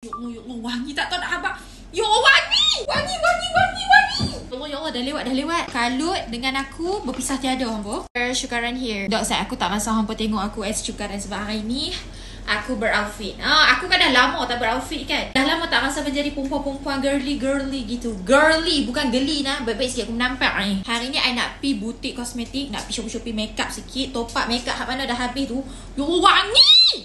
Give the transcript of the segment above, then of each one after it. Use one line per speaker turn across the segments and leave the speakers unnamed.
Ya Allah, wangi tak tahu nak habaq. Ya Allah, wangi! Wangi! Ya Allah, dah lewat. Kalut dengan aku berpisah tiada, hampa. Syukaran here. Dok, saya aku tak rasa hampa tengok aku as syukaran sebab hari ni aku beroutfit. Aku kan dah lama tak beroutfit kan. Dah lama tak rasa menjadi perempuan-perempuan girly gitu. Girly, bukan geli nah. Baik-baik sikit aku menampak ni. Hari ni I nak pi butik kosmetik, nak pi shopping makeup sikit. Top up makeup hak mana dah habis tu. Ya Allah, wangi!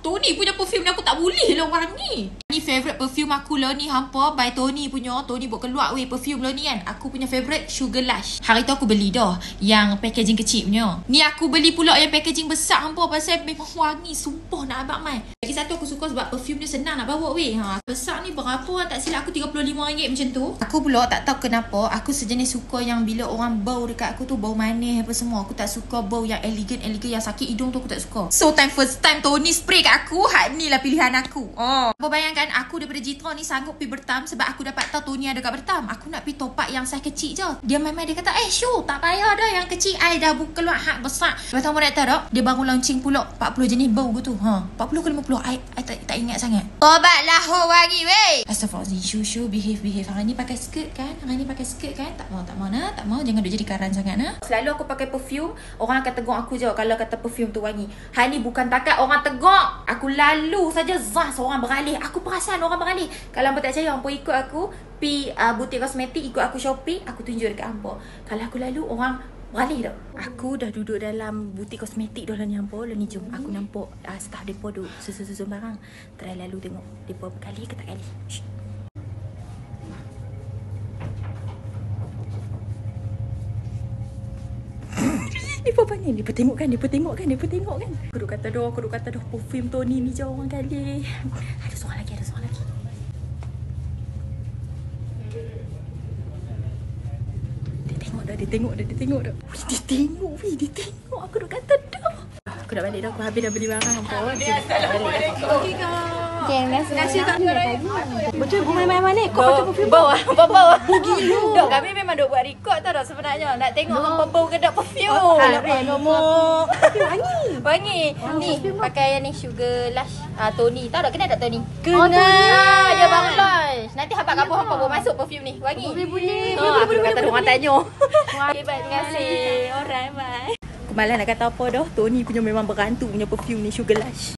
Tony punya perfume ni aku tak boleh lah wangi. Ni favourite perfume aku lah ni hampa. By Tony punya. Tony buat keluar weh perfume lah ni kan. Aku punya favourite Sugar Lush. Hari tu aku beli dah yang packaging kecil punya. Ni aku beli pula yang packaging besar hampa. Pasal memang wangi. Sumpah nak abang mai. Lagi satu aku suka sebab perfume ni senang nak bawa weh. Besar ni berapa tak silap aku RM35 macam tu. Aku pula tak tahu kenapa aku sejenis suka yang bila orang bau dekat aku tu bau manis apa semua. Aku tak suka bau yang elegan yang sakit hidung tu aku tak suka. So first time Tony spray kat aku, hak ni lah pilihan aku. Apa bayangkan aku daripada Jitra ni sanggup pergi Bertam sebab aku dapat tahu Tony ada kat Bertam. Aku nak pergi top up yang saiz kecil je. Dia main-main dia kata, Syu, tak payah dah yang kecil. I dah keluar hak besar. Lepas tu nak tahu tak? Dia baru launching pula 40 jenis bau gitu. 40 ke 50? I tak ingat sangat. Obatlah wangi weh. Astaghfirullahaladzim. Syu, behave. Hari ni pakai skirt kan? Tak mau. Jangan duk jadi karan sangat nah. Selalu aku pakai perfume, orang akan tegur aku je kalau kata perfume tu wangi. Hari ni bukan takat orang tegur. Aku lalu saja seorang beralih. Aku perasan orang beralih. Kalau hampa tak percaya, hampa ikut aku pi butik kosmetik, ikut aku shopping, aku tunjuk dekat hampa. Kalau aku lalu, orang beralih tak? Aku dah duduk dalam butik kosmetik dah lah ni hampa. Lah ni jom aku nampak staff depa duk susun barang. Try lalu tengok depa berkali ke tak kali. Depa panggil, depa tengok kan. Aku duk kata dah perfume Tony ni jauh orang kali. Ada seorang lagi. Dia tengok dah. Dia tengok. Aku duk kata dah. Aku dah balik dah. Aku habis dah beli barang hampa. Assalamualaikum. Okey kak.
Terima kasih tak
Betul main mana? Kau perfume bau. Dok, kami memang duk buat record tau dah sebenarnya. Nak tengok hampa bau kedap perfume. Nombor. Wangi. Ni pakai yang ni Sugar Lush. Tony. Tahu tak kenal tak Tony?
Kenal.
Dia baru launch. Nanti hampa bawa masuk perfume ni. Wangi.
Boleh.
Aku kata orang tanya. Okey, baik. Terima kasih. Alright, bye. Aku malas nak kata apa dah. Tony punya memang berantu punya perfume ni Sugar Lush.